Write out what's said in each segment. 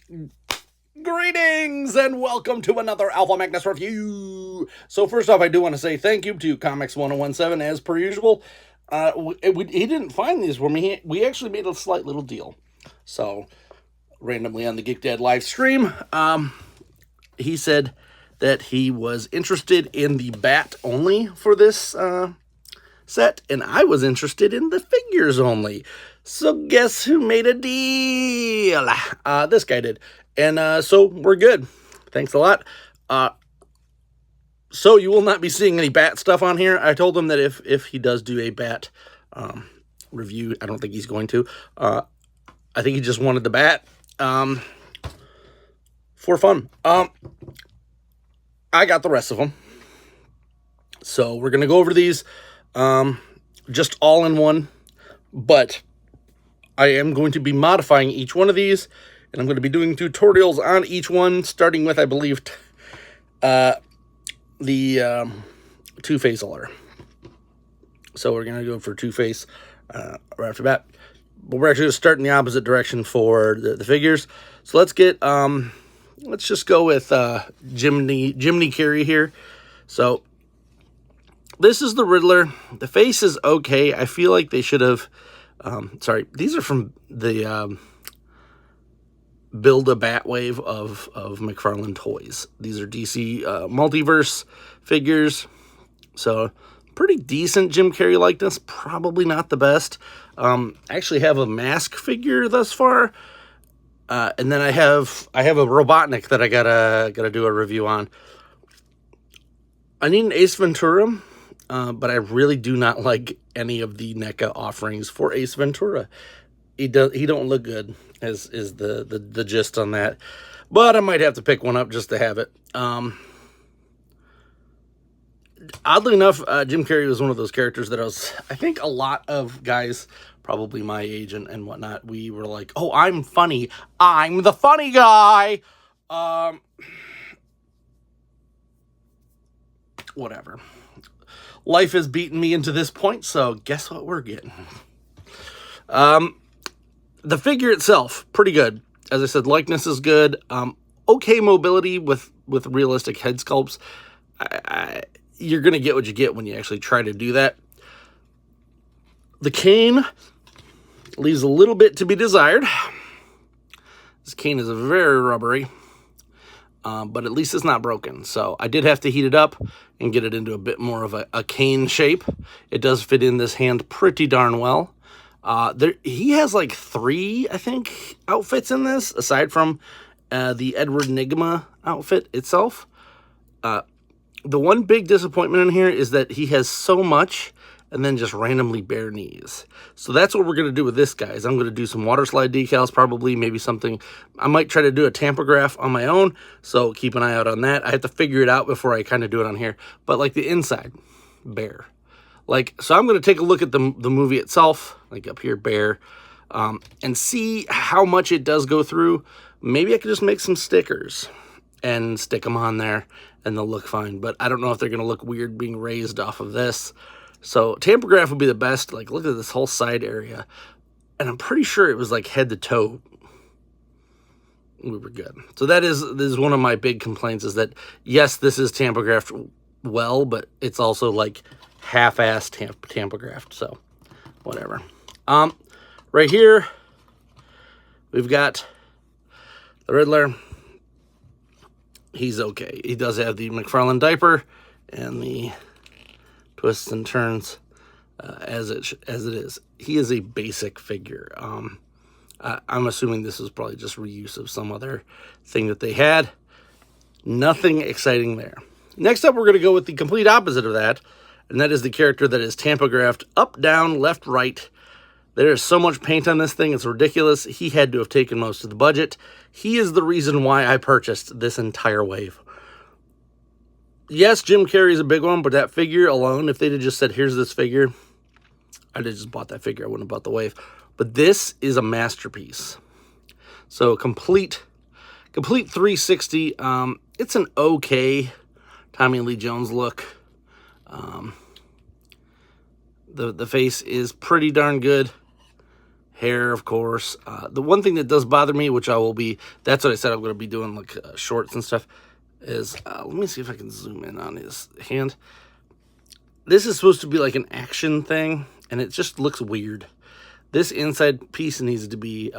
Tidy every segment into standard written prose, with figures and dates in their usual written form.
Greetings and welcome to another Alpha Magnus review. So first off, I do want to say thank you to Comics 1017 as per usual. He didn't find these for me. We actually made a slight little deal. So randomly on the Geek Dad live stream, he said that he was interested in the bat only for this set, and I was interested in the figures only. So guess who made a deal? This guy did. And so we're good. Thanks a lot. So you will not be seeing any bat stuff on here. I told him that if he does do a bat review, I don't think he's going to. I think he just wanted the bat for fun. I got the rest of them. So we're going to go over these just all in one. But I am going to be modifying each one of these. And I'm going to be doing tutorials on each one, starting with, I believe, the Two-Face Allure. So we're going to go for Two-Face right off the bat. But we're actually going to start in the opposite direction for the figures. So let's just go with Jiminy Carey here. So this is the Riddler. The face is okay. I feel like they should have... sorry, these are from the... Build a Batwave of Mcfarlane toys. These are DC multiverse figures. So pretty decent Jim Carrey likeness. Probably not the best. I actually have a mask figure thus far. And then I have a Robotnik that I gotta do a review on. I need an Ace Ventura, but I really do not like any of the NECA offerings for Ace Ventura. He don't look good, is the gist on that. But I might have to pick one up just to have it. Oddly enough, Jim Carrey was one of those characters that I think a lot of guys, probably my age and whatnot, we were like, oh, I'm funny. I'm the funny guy. Whatever. Life has beaten me into this point, so guess what we're getting? The figure itself, pretty good. As I said, likeness is good. Okay mobility with realistic head sculpts. You're going to get what you get when you actually try to do that. The cane leaves a little bit to be desired. This cane is very rubbery, but at least it's not broken. So I did have to heat it up and get it into a bit more of a cane shape. It does fit in this hand pretty darn well. He has like 3, I think, outfits in this, aside from the Edward Nygma outfit itself. The one big disappointment in here is that he has so much and then just randomly bare knees. So that's what we're going to do with this guy. I'm going to do some water slide decals, probably, maybe something. I might try to do a tampograph on my own, so keep an eye out on that. I have to figure it out before I kind of do it on here. But like the inside, bare. So I'm going to take a look at the movie itself, like up here, bare, and see how much it does go through. Maybe I could just make some stickers and stick them on there, and they'll look fine. But I don't know if they're going to look weird being raised off of this. So tampograph would be the best. Like, look at this whole side area. And I'm pretty sure it was like head to toe. We were good. So this is one of my big complaints, is that, yes, this is tampographed well, but it's also like half-assed tampographed, so whatever. Right here, we've got the Riddler. He's okay. He does have the Mcfarlane diaper and the twists and turns as it is. He is a basic figure. I'm assuming this is probably just reuse of some other thing that they had. Nothing exciting there. Next up, we're going to go with the complete opposite of that, and that is the character that is tampographed up, down, left, right. There is so much paint on this thing, it's ridiculous. He had to have taken most of the budget. He is the reason why I purchased this entire wave. Yes, Jim Carrey's a big one, but that figure alone, if they'd have just said, here's this figure, I'd have just bought that figure. I wouldn't have bought the wave. But this is a masterpiece. So complete 360. It's an okay Tommy Lee Jones look. The face is pretty darn good. hair, of course. The one thing that does bother me, which that's what I said I'm going to be doing, like shorts and stuff, is, let me see if I can zoom in on his hand. This is supposed to be like an action thing, and it just looks weird. This inside piece needs to be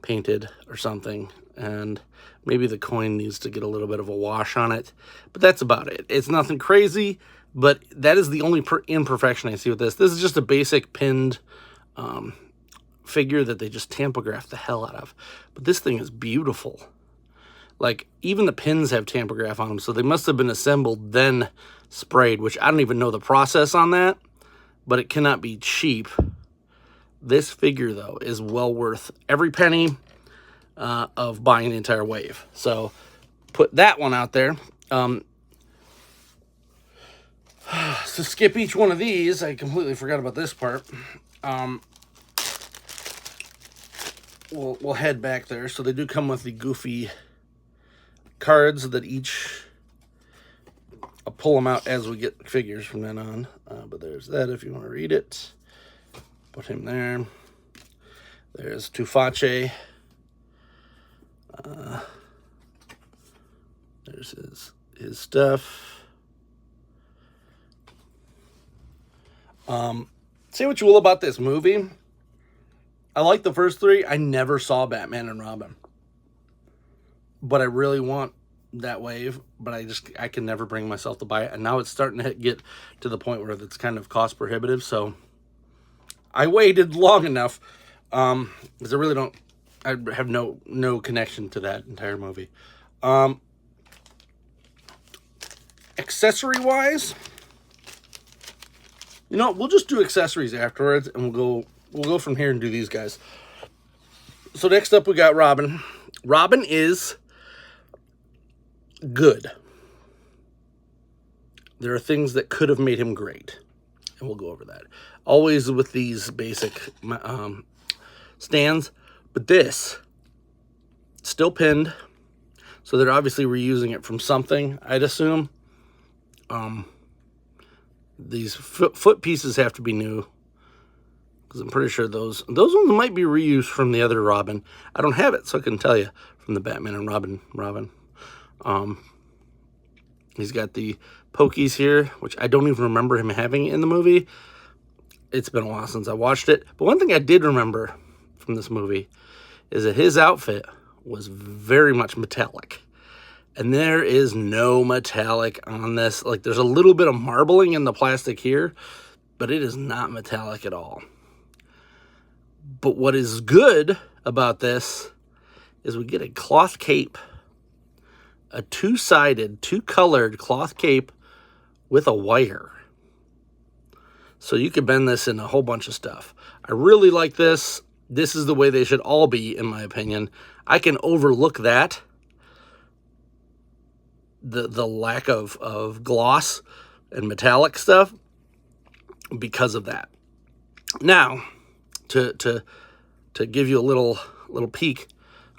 painted or something, and maybe the coin needs to get a little bit of a wash on it, but that's about it. It's nothing crazy, but that is the only imperfection I see with this. This is just a basic pinned figure that they just tampographed the hell out of, but this thing is beautiful. Like, even the pins have tampograph on them, so they must have been assembled then sprayed, which I don't even know the process on that, but it cannot be cheap. This figure, though, is well worth every penny of buying the entire wave. So, put that one out there. To skip each one of these, I completely forgot about this part. We'll head back there. So, they do come with the goofy cards that each... I'll pull them out as we get figures from then on. But there's that if you want to read it. Put him there. There's Tuface. There's his stuff. Say what you will about this movie. I like the first three. I never saw Batman and Robin. But I really want that wave, but I can never bring myself to buy it. And now it's starting to get to the point where it's kind of cost prohibitive. So I waited long enough, because I really don't, I have no connection to that entire movie. Accessory wise, you know, we'll just do accessories afterwards, and we'll go from here and do these guys. So next up we got Robin. Robin is good. There are things that could have made him great, and we'll go over that. Always with these basic stands, but this, still pinned, so they're obviously reusing it from something, I'd assume. These foot pieces have to be new, because I'm pretty sure those ones might be reused from the other Robin. I don't have it, so I couldn't tell you, from the Batman and Robin. He's got the pokies here, which I don't even remember him having in the movie. It's been a while since I watched it. But one thing I did remember from this movie is that his outfit was very much metallic. And there is no metallic on this. Like, there's a little bit of marbling in the plastic here, but it is not metallic at all. But what is good about this is we get a cloth cape. A two-sided, two-colored cloth cape with a wire. So you could bend this in a whole bunch of stuff. I really like this. This is the way they should all be, in my opinion. I can overlook that. The lack of gloss and metallic stuff because of that. Now, to give you a little peek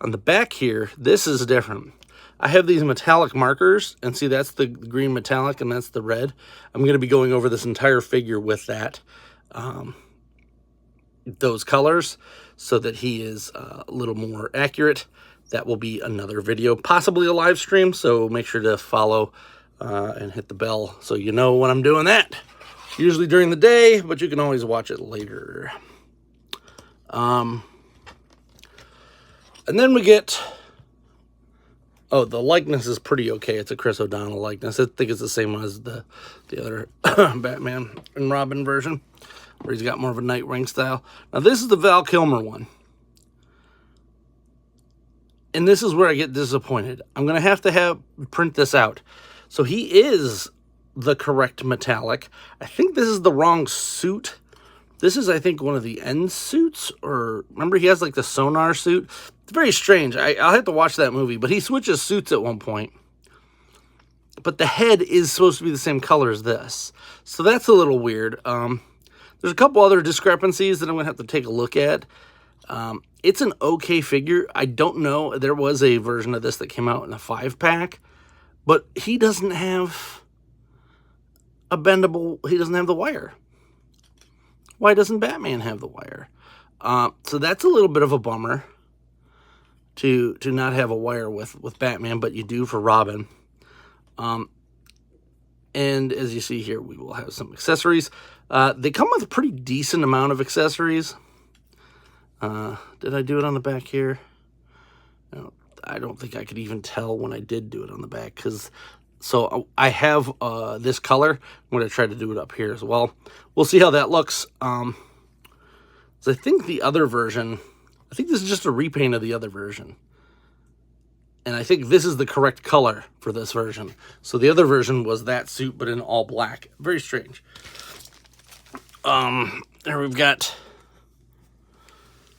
on the back here, this is different. I have these metallic markers, and see, that's the green metallic, and that's the red. I'm going to be going over this entire figure with that, those colors, so that he is a little more accurate. That will be another video, possibly a live stream, so make sure to follow and hit the bell so you know when I'm doing that. Usually during the day, but you can always watch it later. And then we get... Oh, the likeness is pretty okay. It's a Chris O'Donnell likeness. I think it's the same as the other Batman and Robin version, where he's got more of a Nightwing style. Now, this is the Val Kilmer one. And this is where I get disappointed. I'm going to have print this out. So he is the correct metallic. I think this is the wrong suit. This is, I think, one of the end suits, or remember he has like the sonar suit. It's very strange. I'll have to watch that movie, but he switches suits at one point. But the head is supposed to be the same color as this. So that's a little weird. There's a couple other discrepancies that I'm going to have to take a look at. It's an okay figure. I don't know. There was a version of this that came out in a 5-pack, but he doesn't have a bendable, he doesn't have the wire. Why doesn't Batman have the wire? So that's a little bit of a bummer to not have a wire with Batman, but you do for Robin. And as you see here, we will have some accessories. They come with a pretty decent amount of accessories. Did I do it on the back here? No, I don't think I could even tell when I did do it on the back, so I have this color. I'm going to try to do it up here as well. We'll see how that looks. So I think the other version, I think this is just a repaint of the other version. And I think this is the correct color for this version. So the other version was that suit, but in all black. Very strange. There we've got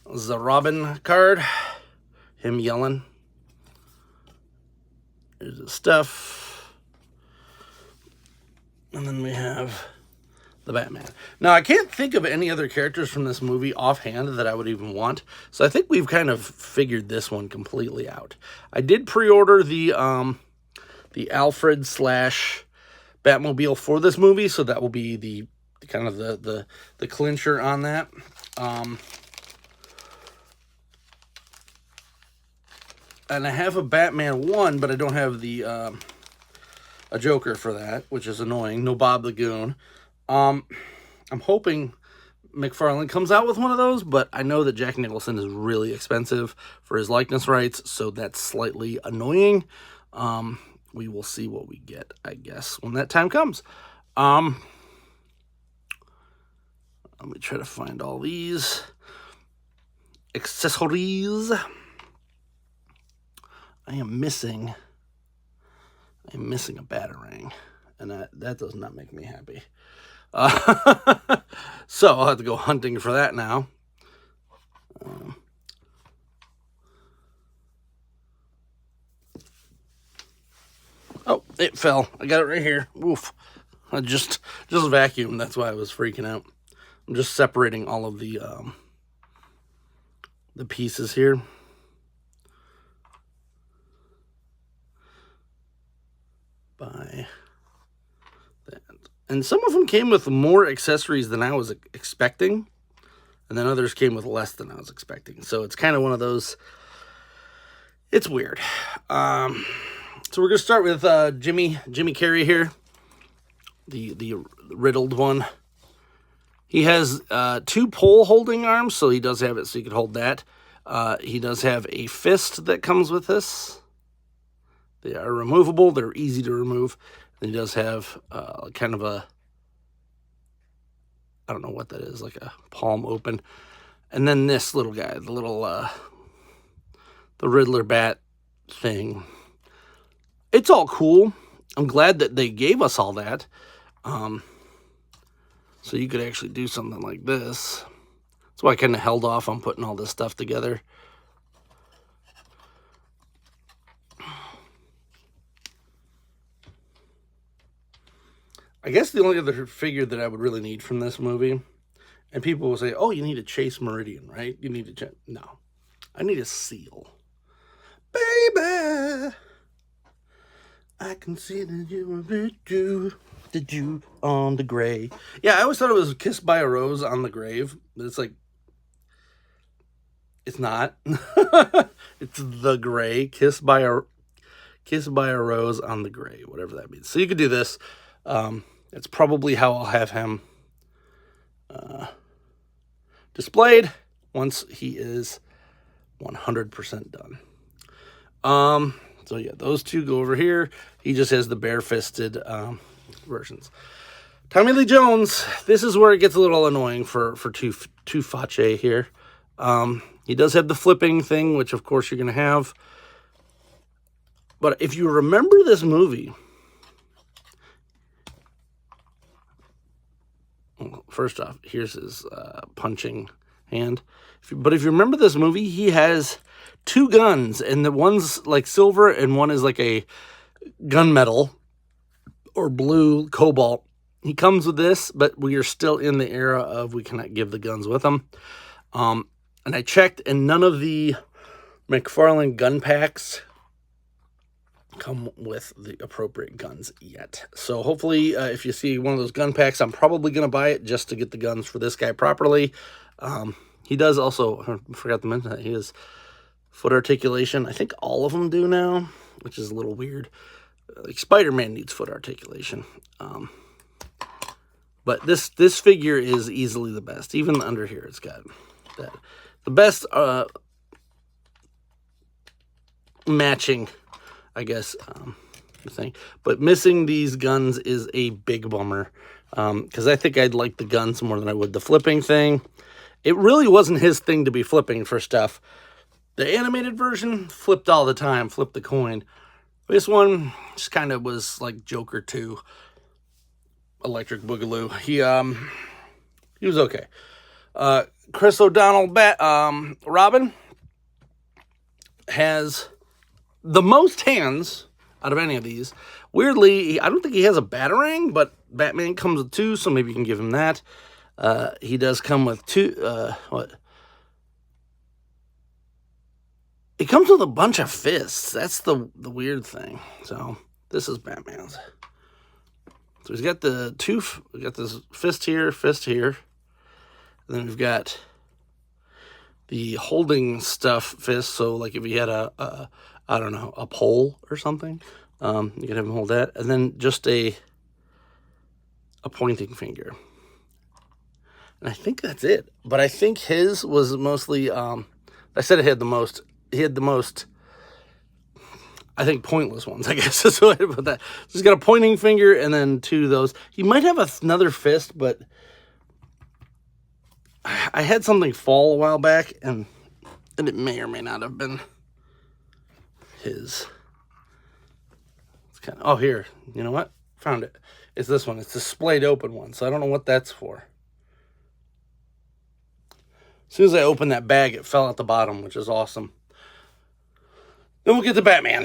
the Robin card. Him yelling. There's the stuff. And then we have the Batman. Now, I can't think of any other characters from this movie offhand that I would even want. So I think we've kind of figured this one completely out. I did pre-order the Alfred / Batmobile for this movie, so that will be the kind of the clincher on that. And I have a Batman 1, but I don't have a Joker for that, which is annoying. No Bob the Goon. I'm hoping Mcfarlane comes out with one of those, but I know that Jack Nicholson is really expensive for his likeness rights, so that's slightly annoying. We will see what we get, I guess, when that time comes. Let me try to find all these accessories. I am missing a Batarang, and that does not make me happy. So I'll have to go hunting for that now. Oh, it fell. I got it right here. Oof. I just vacuumed. That's why I was freaking out. I'm just separating all of the pieces here. By that. And some of them came with more accessories than I was expecting, and then others came with less than I was expecting. So it's kind of one of those, it's weird. So we're going to start with Jimmy Carrey here, the riddled one. He has 2 pole holding arms, so he does have it so you can hold that. He does have a fist that comes with this. They are removable. They're easy to remove. And he does have kind of a, I don't know what that is, like a palm open. And then this little guy, the little, the Riddler bat thing. It's all cool. I'm glad that they gave us all that. So you could actually do something like this. That's why I kind of held off on putting all this stuff together. I guess the only other figure that I would really need from this movie, and people will say, oh, you need a Chase Meridian, right? You need a... No. I need a seal. Baby, I can see that you were the dew on the gray. Yeah, I always thought it was Kissed by a Rose on the Grave. It's like, it's not. It's the gray. Kissed by a Rose on the Gray, whatever that means. So you could do this. That's probably how I'll have him displayed once he is 100% done. So yeah, those two go over here. He just has the bare-fisted versions. Tommy Lee Jones, this is where it gets a little annoying for Tuface here. He does have the flipping thing, which of course you're going to have. But if you remember this movie, first off, here's his punching hand. But if you remember this movie, he has 2 guns, and the one's like silver, and one is like a gunmetal or blue cobalt. He comes with this, but we are still in the era of we cannot give the guns with him. And I checked, and none of the Mcfarlane gun packs come with the appropriate guns yet. So hopefully, if you see one of those gun packs, I'm probably going to buy it just to get the guns for this guy properly. He does also, I forgot to mention that, he has foot articulation. I think all of them do now, which is a little weird. Like Spider-Man needs foot articulation. But this figure is easily the best. Even under here, it's got that. The best matching, I guess, thing. But missing these guns is a big bummer. Because I think I'd like the guns more than I would the flipping thing. It really wasn't his thing to be flipping for stuff. The animated version flipped all the time, flipped the coin. This one just kind of was like Joker 2, Electric Boogaloo. He was okay. Chris O'Donnell Robin has the most hands out of any of these. Weirdly, I don't think he has a Batarang, but Batman comes with 2, so maybe you can give him that. He does come with 2, He comes with a bunch of fists. That's the weird thing. So, this is Batman's. So, he's got the 2, we got this fist here. And then we've got the holding stuff fist. So, like if he had I don't know, a pole or something, you can have him hold that. And then just a pointing finger. And I think that's it. But I think his was mostly, I said it had the most. He had the most, I think, pointless ones, I guess is the way to put that. So he's got a pointing finger and then 2 of those. He might have another fist, but I had something fall a while back, and it may or may not have been his. It's kind of, oh, here. You know what? Found it. It's this one. It's the splayed open one, so I don't know what that's for. As soon as I opened that bag, it fell at the bottom, which is awesome. Then we'll get to Batman.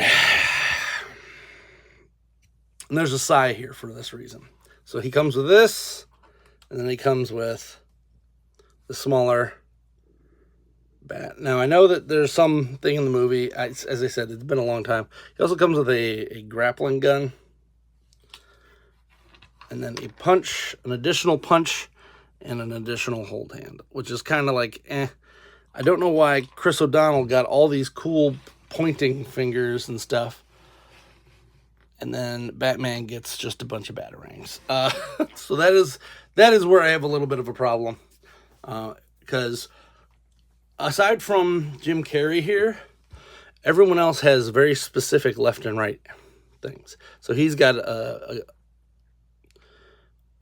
And there's a sigh here for this reason. So he comes with this, and then he comes with the smaller bat. Now, I know that there's something in the movie, as I said, it's been a long time. He also comes with a grappling gun. And then a punch, an additional punch, and an additional hold hand, which is kind of like, I don't know why Chris O'Donnell got all these cool pointing fingers and stuff, and then Batman gets just a bunch of Batarangs. So that is where I have a little bit of a problem, because aside from Jim Carrey here, everyone else has very specific left and right things. So he's got a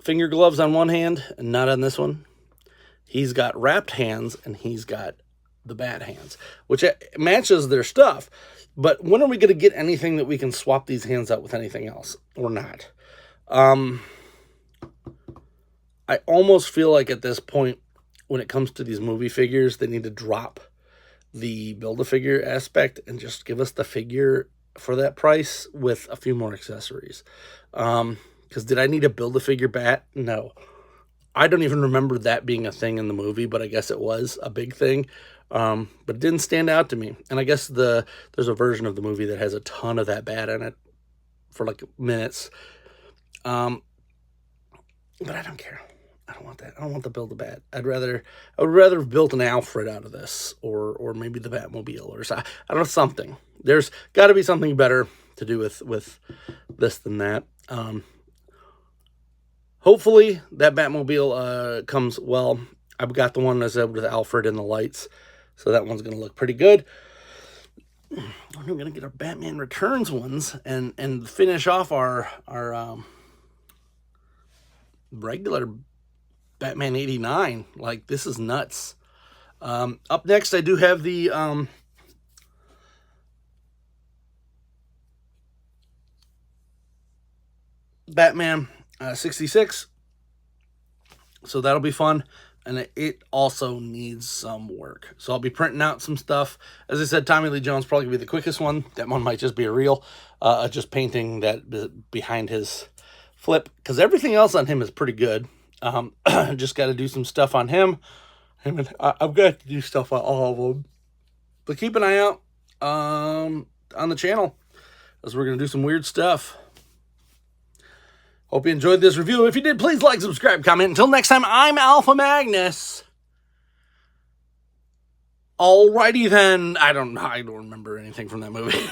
finger gloves on one hand and not on this one. He's got wrapped hands and he's got the bat hands, which matches their stuff. But when are we going to get anything that we can swap these hands out with anything else or not? I almost feel like at this point, when it comes to these movie figures, they need to drop the Build-A-Figure aspect and just give us the figure for that price with a few more accessories. Because did I need a Build-A-Figure bat? No. I don't even remember that being a thing in the movie, but I guess it was a big thing. But it didn't stand out to me. And I guess there's a version of the movie that has a ton of that bat in it for like minutes. But I don't care. I don't want that. I don't want the Build-A-Bat. I would rather have built an Alfred out of this, or maybe the Batmobile, or I don't know, something. There's got to be something better to do with this than that. Hopefully that Batmobile comes well. I've got the one, as I said, with Alfred and the lights, so that one's going to look pretty good. We're going to get our Batman Returns ones and finish off our regular Batman 89. Like, this is nuts. Up next, I do have the Batman 66. So that'll be fun. And it also needs some work. So I'll be printing out some stuff. As I said, Tommy Lee Jones probably going to be the quickest one. That one might just be a reel. Just painting that behind his flip. Because everything else on him is pretty good. Just got to do some stuff on him. I've got to do stuff on all of them. But keep an eye out on the channel, as we're going to do some weird stuff. Hope you enjoyed this review. If you did, please like, subscribe, comment. Until next time, I'm Alpha Magnus. Alrighty then. I don't remember anything from that movie.